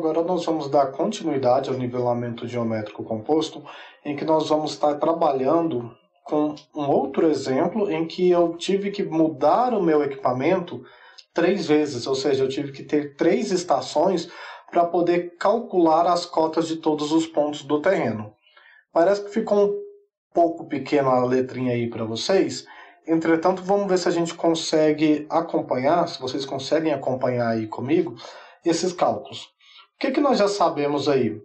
agora nós vamos dar continuidade ao nivelamento geométrico composto, em que nós vamos estar trabalhando com um outro exemplo em que eu tive que mudar o meu equipamento 3 vezes, ou seja, eu tive que ter 3 estações para poder calcular as cotas de todos os pontos do terreno. Parece que ficou um pouco pequena a letrinha aí para vocês, entretanto vamos ver se a gente consegue acompanhar, se vocês conseguem acompanhar aí comigo, esses cálculos. O que nós já sabemos aí?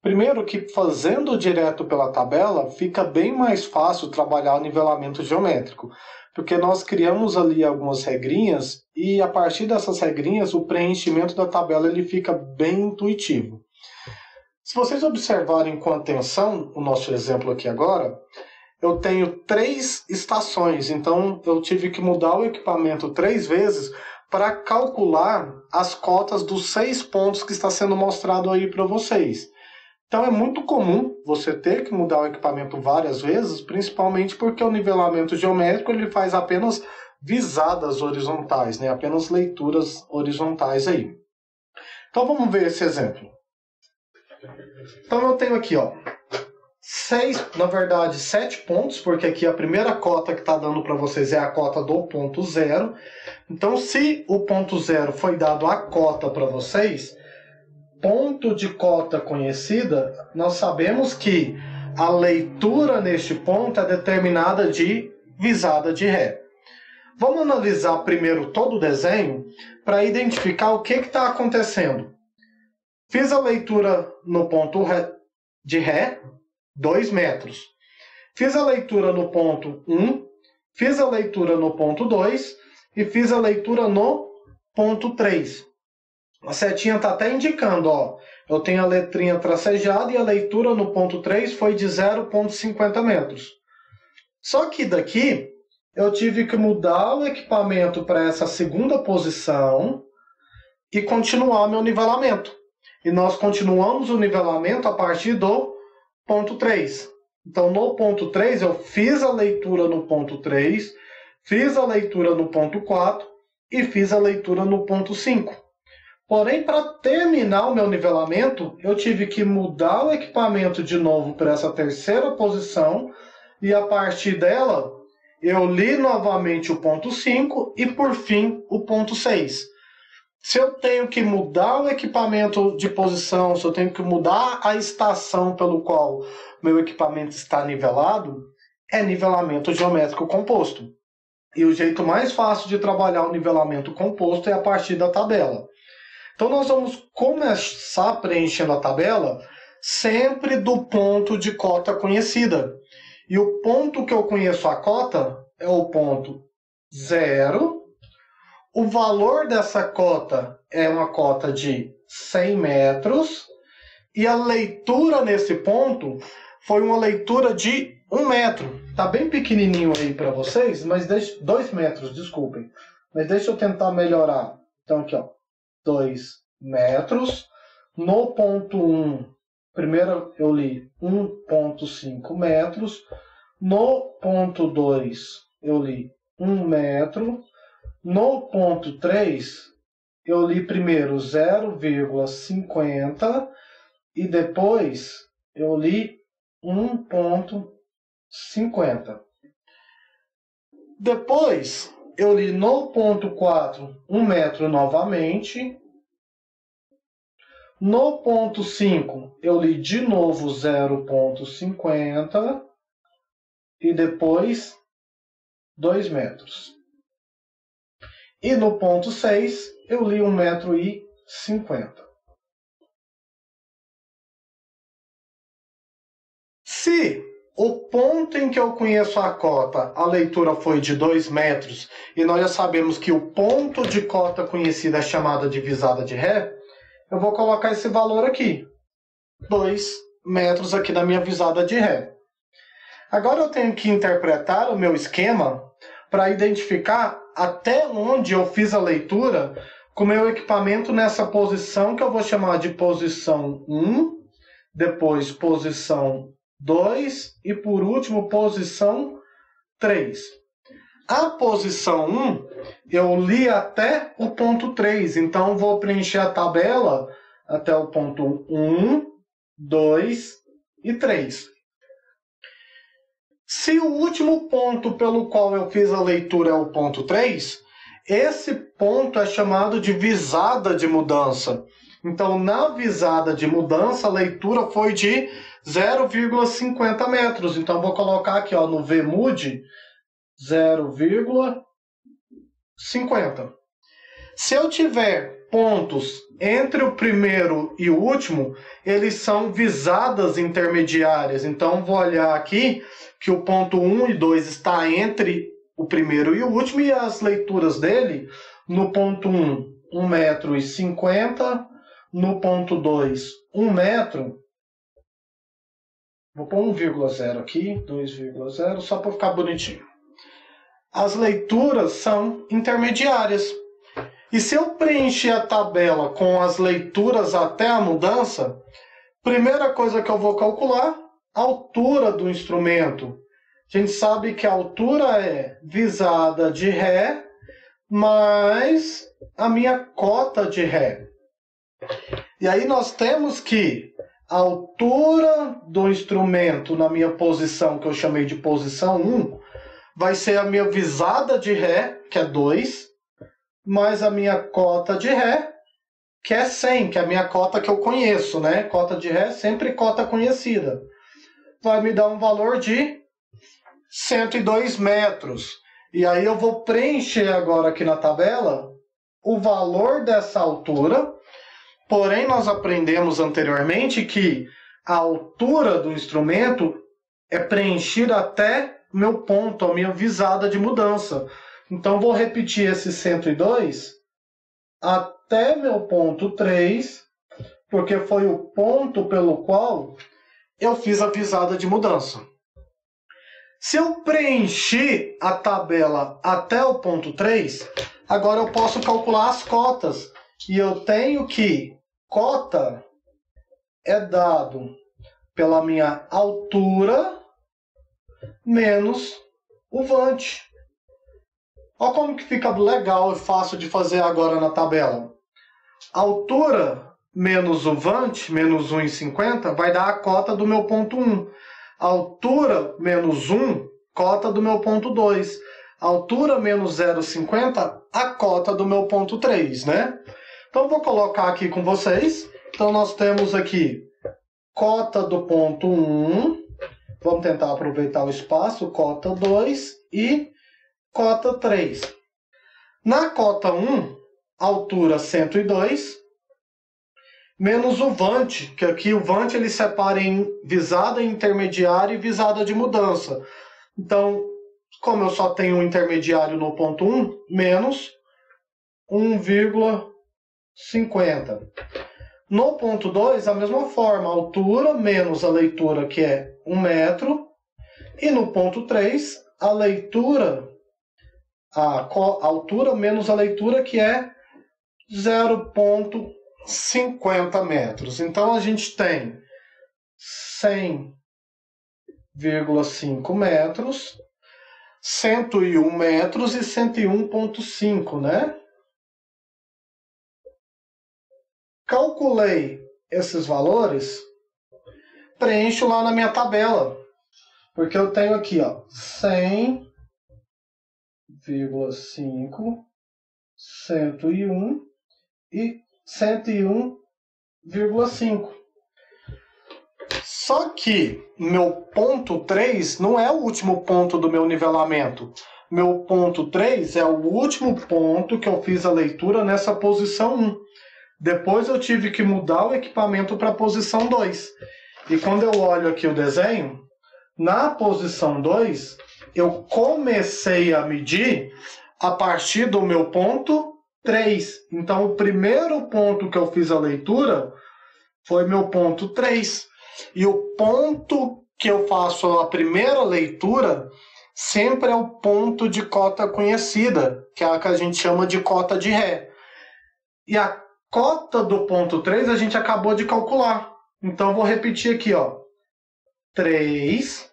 Primeiro que fazendo direto pela tabela, fica bem mais fácil trabalhar o nivelamento geométrico, porque nós criamos ali algumas regrinhas e a partir dessas regrinhas o preenchimento da tabela ele fica bem intuitivo. Se vocês observarem com atenção o nosso exemplo aqui agora, eu tenho 3 estações, então eu tive que mudar o equipamento 3 vezes para calcular as cotas dos 6 pontos que está sendo mostrado aí para vocês. Então é muito comum você ter que mudar o equipamento várias vezes, principalmente porque o nivelamento geométrico ele faz apenas visadas horizontais, né? Apenas leituras horizontais aí. Então vamos ver esse exemplo. Então eu tenho aqui, ó, 7 pontos, porque aqui a primeira cota que está dando para vocês é a cota do ponto 0. Então, se o ponto 0 foi dado a cota para vocês, ponto de cota conhecida, nós sabemos que a leitura neste ponto é determinada de visada de ré. Vamos analisar primeiro todo o desenho para identificar o que está acontecendo. Fiz a leitura no ponto de ré, 2 metros. Fiz a leitura no ponto 1, fiz a leitura no ponto 2 e fiz a leitura no ponto 3. A setinha está até indicando, ó, eu tenho a letrinha tracejada e a leitura no ponto 3 foi de 0,50 metros. Só que daqui eu tive que mudar o equipamento para essa segunda posição e continuar meu nivelamento. E nós continuamos o nivelamento a partir do ponto 3. Então, no ponto 3, eu fiz a leitura no ponto 3, fiz a leitura no ponto 4 e fiz a leitura no ponto 5. Porém, para terminar o meu nivelamento, eu tive que mudar o equipamento de novo para essa terceira posição e, a partir dela, eu li novamente o ponto 5 e, por fim, o ponto 6. Se eu tenho que mudar o equipamento de posição, se eu tenho que mudar a estação pelo qual meu equipamento está nivelado, é nivelamento geométrico composto. E o jeito mais fácil de trabalhar o nivelamento composto é a partir da tabela. Então nós vamos começar preenchendo a tabela sempre do ponto de cota conhecida. E o ponto que eu conheço a cota é o ponto 0. O valor dessa cota é uma cota de 100 metros e a leitura nesse ponto foi uma leitura de 1 metro. Está bem pequenininho aí para vocês, mas 2 metros, desculpem. Mas deixa eu tentar melhorar. Então aqui, ó, 2 metros. No ponto 1, primeiro eu li 1,5 metros. No ponto 2 eu li 1 metro. No ponto 3, eu li primeiro 0,50 e depois eu li 1,50. Depois, eu li no ponto 4, 1 metro novamente. No ponto 5, eu li de novo 0,50 e depois 2 metros. E no ponto 6, eu li 1,50 m. Se o ponto em que eu conheço a cota, a leitura foi de 2 metros, e nós já sabemos que o ponto de cota conhecida é chamada de visada de ré, eu vou colocar esse valor aqui. 2 metros aqui na minha visada de ré. Agora eu tenho que interpretar o meu esquema para identificar até onde eu fiz a leitura com o meu equipamento nessa posição que eu vou chamar de posição 1, depois posição 2 e por último posição 3. A posição 1 eu li até o ponto 3, então vou preencher a tabela até o ponto 1, 2 e 3. Se o último ponto pelo qual eu fiz a leitura é o ponto 3, esse ponto é chamado de visada de mudança. Então, na visada de mudança, a leitura foi de 0,50 metros. Então, vou colocar aqui ó, no VMUD 0,50. Se eu tiver pontos entre o primeiro e o último, eles são visadas intermediárias. Então, vou olhar aqui que o ponto 1 e 2 está entre o primeiro e o último, e as leituras dele, no ponto 1, 1,50 m, no ponto 2, 1 metro. Vou pôr 1,0 aqui, 2,0, só para ficar bonitinho. As leituras são intermediárias. E se eu preencher a tabela com as leituras até a mudança, primeira coisa que eu vou calcular, a altura do instrumento. A gente sabe que a altura é visada de Ré mais a minha cota de Ré. E aí nós temos que a altura do instrumento na minha posição, que eu chamei de posição 1, vai ser a minha visada de Ré, que é 2, mais a minha cota de Ré, que é 100, que é a minha cota que eu conheço, né? Cota de Ré, sempre cota conhecida. Vai me dar um valor de 102 metros. E aí eu vou preencher agora aqui na tabela o valor dessa altura. Porém, nós aprendemos anteriormente que a altura do instrumento é preenchida até meu ponto, a minha visada de mudança. Então, vou repetir esse 102 até meu ponto 3, porque foi o ponto pelo qual eu fiz a visada de mudança. Se eu preencher a tabela até o ponto 3, agora eu posso calcular as cotas. E eu tenho que cota é dado pela minha altura menos o vante. Olha como que fica legal e fácil de fazer agora na tabela. Altura menos o vante, menos 1,50, vai dar a cota do meu ponto 1. Altura menos 1, cota do meu ponto 2. Altura menos 0,50, a cota do meu ponto 3, né? Então, vou colocar aqui com vocês. Então, nós temos aqui cota do ponto 1. Vamos tentar aproveitar o espaço. Cota 2 e cota 3. Na cota 1, altura 102, menos o vante, que aqui o vante ele separa em visada intermediária e visada de mudança. Então, como eu só tenho um intermediário no ponto 1, menos 1,50. No ponto 2, a mesma forma, altura menos a leitura, que é 1 metro. E no ponto 3, a leitura, a altura menos a leitura, que é 0,50 metros. Então, a gente tem 100,5 metros, 101 metros e 101,5, né? Calculei esses valores, preencho lá na minha tabela. Porque eu tenho aqui, ó, 100,5, 101 e 101,5. Só que meu ponto 3 não é o último ponto do meu nivelamento. Meu ponto 3 é o último ponto que eu fiz a leitura nessa posição 1. Depois eu tive que mudar o equipamento para a posição 2. E quando eu olho aqui o desenho, na posição 2, eu comecei a medir a partir do meu ponto 3. Então, o primeiro ponto que eu fiz a leitura foi meu ponto 3. E o ponto que eu faço a primeira leitura sempre é o ponto de cota conhecida, que é a que a gente chama de cota de Ré. E a cota do ponto 3 a gente acabou de calcular. Então, eu vou repetir aqui, ó. 3.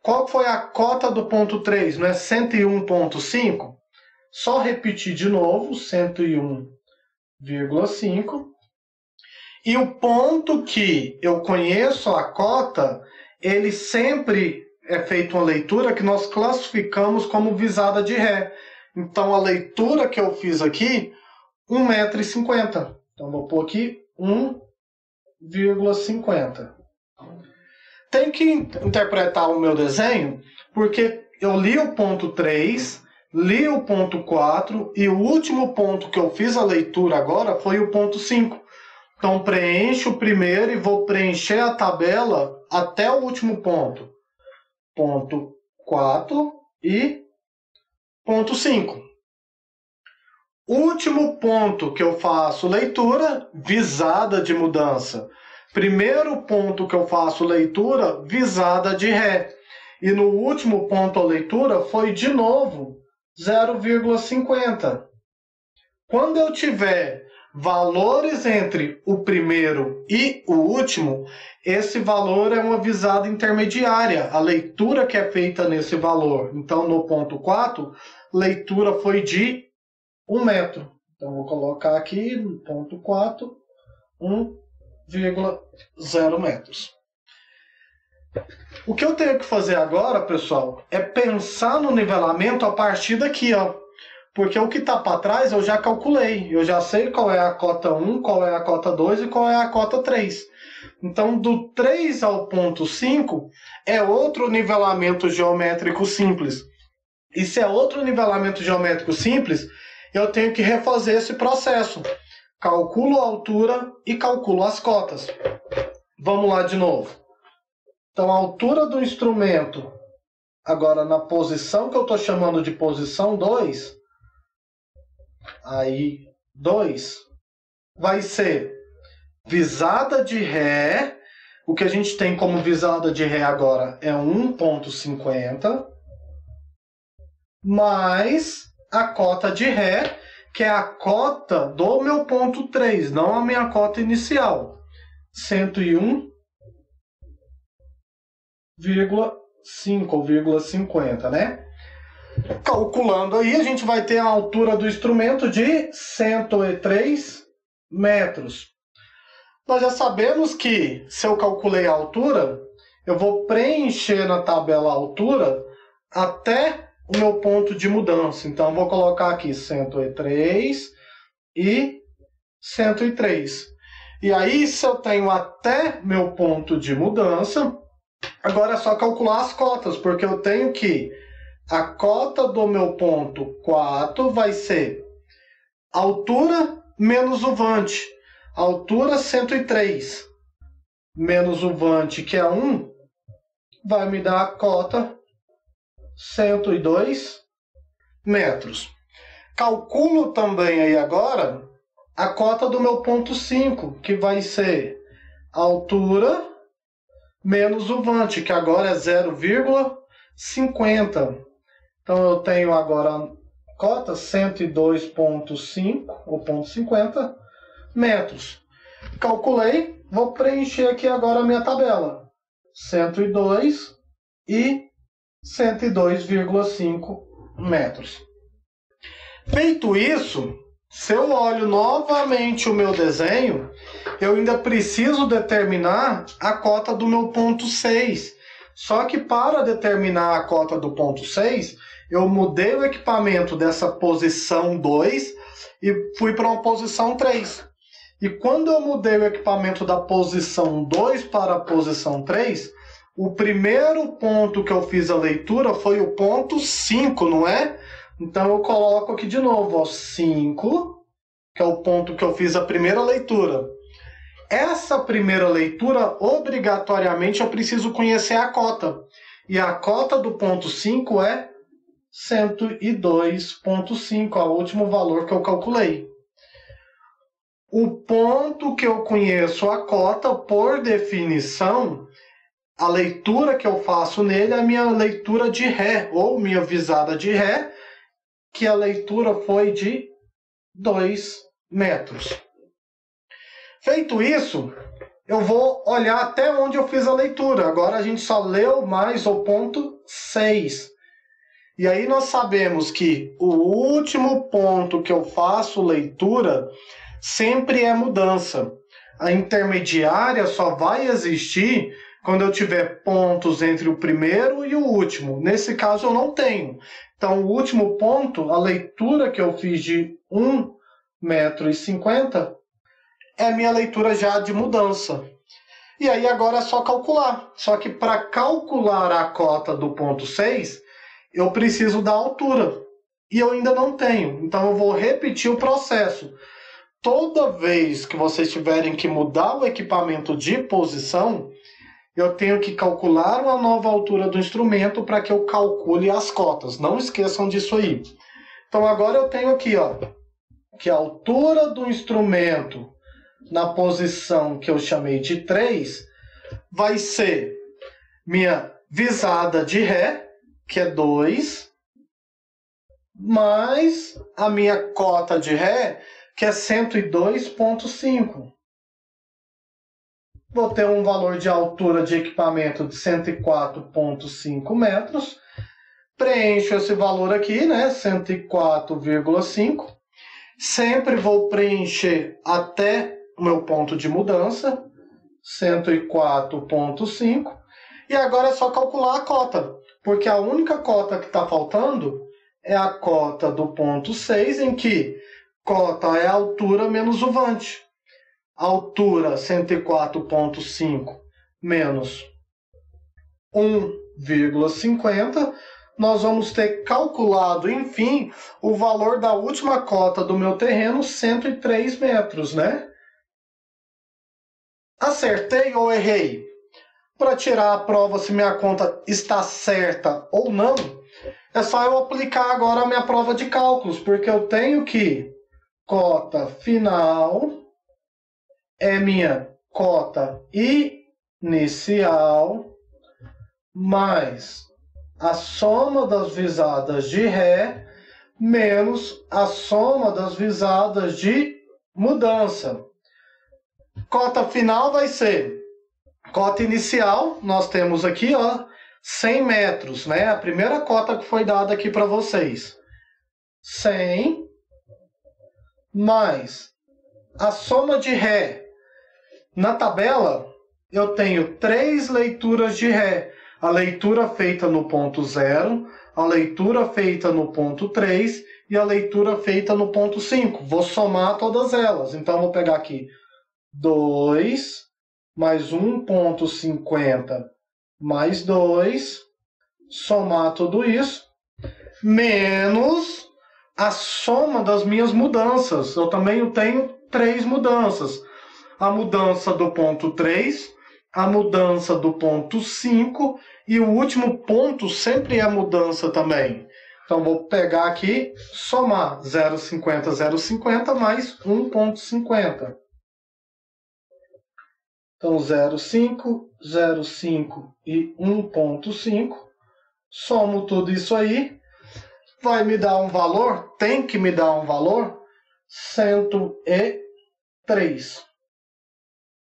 Qual foi a cota do ponto 3? Não é 101,5? Só repetir de novo, 101,5. E o ponto que eu conheço a cota, ele sempre é feita uma leitura que nós classificamos como visada de ré. Então, a leitura que eu fiz aqui, 1,50 m. Então, vou pôr aqui 1,50. Tem que interpretar o meu desenho, porque eu li o ponto 3, li o ponto 4, e o último ponto que eu fiz a leitura agora foi o ponto 5. Então, preencho o primeiro e vou preencher a tabela até o último ponto. Ponto 4 e ponto 5. Último ponto que eu faço leitura, visada de mudança. Primeiro ponto que eu faço leitura, visada de ré. E no último ponto a leitura foi de novo 0,50. Quando eu tiver valores entre o primeiro e o último, esse valor é uma visada intermediária, a leitura que é feita nesse valor. Então, no ponto 4, leitura foi de 1 metro. Então, vou colocar aqui no ponto 4, 1,0 metros. O que eu tenho que fazer agora, pessoal, é pensar no nivelamento a partir daqui, ó. Porque o que está para trás eu já calculei. Eu já sei qual é a cota 1, qual é a cota 2 e qual é a cota 3. Então, do 3 ao ponto 5 é outro nivelamento geométrico simples. E se é outro nivelamento geométrico simples, eu tenho que refazer esse processo. Calculo a altura e calculo as cotas. Vamos lá de novo. Então, a altura do instrumento, agora na posição que eu estou chamando de posição 2, aí 2, vai ser visada de ré. O que a gente tem como visada de ré agora é 1,50, mais a cota de ré, que é a cota do meu ponto 3, não a minha cota inicial. 101,5 ou 0,50, né? Calculando aí, a gente vai ter a altura do instrumento de 103 metros. Nós já sabemos que, se eu calculei a altura, eu vou preencher na tabela a altura até o meu ponto de mudança. Então, eu vou colocar aqui 103 e 103. E aí, se eu tenho até meu ponto de mudança, agora é só calcular as cotas, porque eu tenho que a cota do meu ponto 4 vai ser altura menos o vante. Altura 103 menos o vante, que é 1, vai me dar a cota 102 metros. Calculo também aí agora a cota do meu ponto 5, que vai ser altura menos o vante, que agora é 0,50. Então, eu tenho agora a cota 102,5 ou 0,50 metros. Calculei, vou preencher aqui agora a minha tabela. 102 e 102,5 metros. Feito isso, se eu olho novamente o meu desenho, eu ainda preciso determinar a cota do meu ponto 6. Só que para determinar a cota do ponto 6, eu mudei o equipamento dessa posição 2 e fui para uma posição 3. E quando eu mudei o equipamento da posição 2 para a posição 3, o primeiro ponto que eu fiz a leitura foi o ponto 5, não é? Então eu coloco aqui de novo, ó, 5, que é o ponto que eu fiz a primeira leitura. Essa primeira leitura, obrigatoriamente, eu preciso conhecer a cota. E a cota do ponto 5 é 102,5, o último valor que eu calculei. O ponto que eu conheço a cota, por definição, a leitura que eu faço nele é a minha leitura de ré, ou minha visada de ré, que a leitura foi de 2 metros. Feito isso, eu vou olhar até onde eu fiz a leitura. Agora a gente só leu mais o ponto 6. E aí nós sabemos que o último ponto que eu faço leitura sempre é mudança. A intermediária só vai existir quando eu tiver pontos entre o primeiro e o último. Nesse caso eu não tenho. Então o último ponto, a leitura que eu fiz de 1,50 m, é a minha leitura já de mudança. E aí agora é só calcular. Só que para calcular a cota do ponto 6, eu preciso da altura. E eu ainda não tenho. Então eu vou repetir o processo. Toda vez que vocês tiverem que mudar o equipamento de posição, eu tenho que calcular uma nova altura do instrumento para que eu calcule as cotas. Não esqueçam disso aí. Então agora eu tenho aqui, ó, que a altura do instrumento na posição que eu chamei de 3 vai ser minha visada de Ré, que é 2, mais a minha cota de Ré, que é 102,5. Vou ter um valor de altura de equipamento de 104,5 metros. Preencho esse valor aqui, né? 104,5. Sempre vou preencher até o meu ponto de mudança, 104,5. E agora é só calcular a cota, porque a única cota que está faltando é a cota do ponto 6, em que cota é a altura menos o vante. Altura 104,5 menos 1,50. Nós vamos ter calculado, enfim, o valor da última cota do meu terreno, 103 metros, né? Acertei ou errei? Para tirar a prova se minha conta está certa ou não, é só eu aplicar agora a minha prova de cálculos, porque eu tenho que cota final é minha cota inicial mais a soma das visadas de Ré menos a soma das visadas de mudança. Cota final vai ser cota inicial, nós temos aqui, ó, 100 metros, né? A primeira cota que foi dada aqui para vocês. 100 mais a soma de Ré. Na tabela, eu tenho 3 leituras de Ré. A leitura feita no ponto 0, a leitura feita no ponto 3 e a leitura feita no ponto 5. Vou somar todas elas. Então, vou pegar aqui 2 mais 1,50 mais 2, somar tudo isso, menos a soma das minhas mudanças. Eu também tenho 3 mudanças. A mudança do ponto 3, a mudança do ponto 5 e o último ponto sempre é mudança também. Então, vou pegar aqui, somar 0,50, 0,50 mais 1,50. Então, 0,5, 0,5 e 1,5. Somo tudo isso aí. Vai me dar um valor, tem que me dar um valor, 103.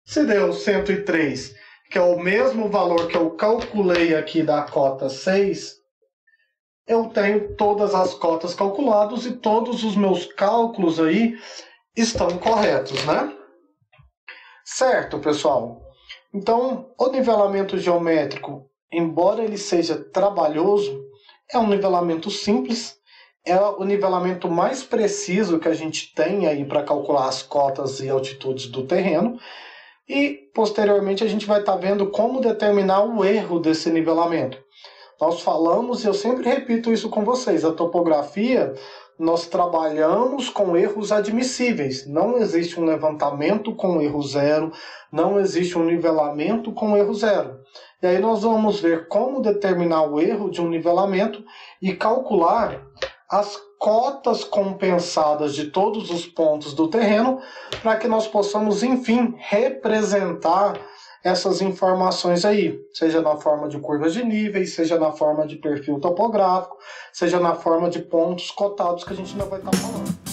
Se deu 103, que é o mesmo valor que eu calculei aqui da cota 6, eu tenho todas as cotas calculadas e todos os meus cálculos aí estão corretos, né? Certo, pessoal? Então, o nivelamento geométrico, embora ele seja trabalhoso, é um nivelamento simples, é o nivelamento mais preciso que a gente tem aí para calcular as cotas e altitudes do terreno. E, posteriormente, a gente vai estar vendo como determinar o erro desse nivelamento. Nós falamos, e eu sempre repito isso com vocês, a topografia, nós trabalhamos com erros admissíveis. Não existe um levantamento com erro zero, não existe um nivelamento com erro zero. E aí nós vamos ver como determinar o erro de um nivelamento e calcular as cotas compensadas de todos os pontos do terreno para que nós possamos, enfim, representar essas informações aí, seja na forma de curvas de níveis, seja na forma de perfil topográfico, seja na forma de pontos cotados que a gente ainda vai estar falando.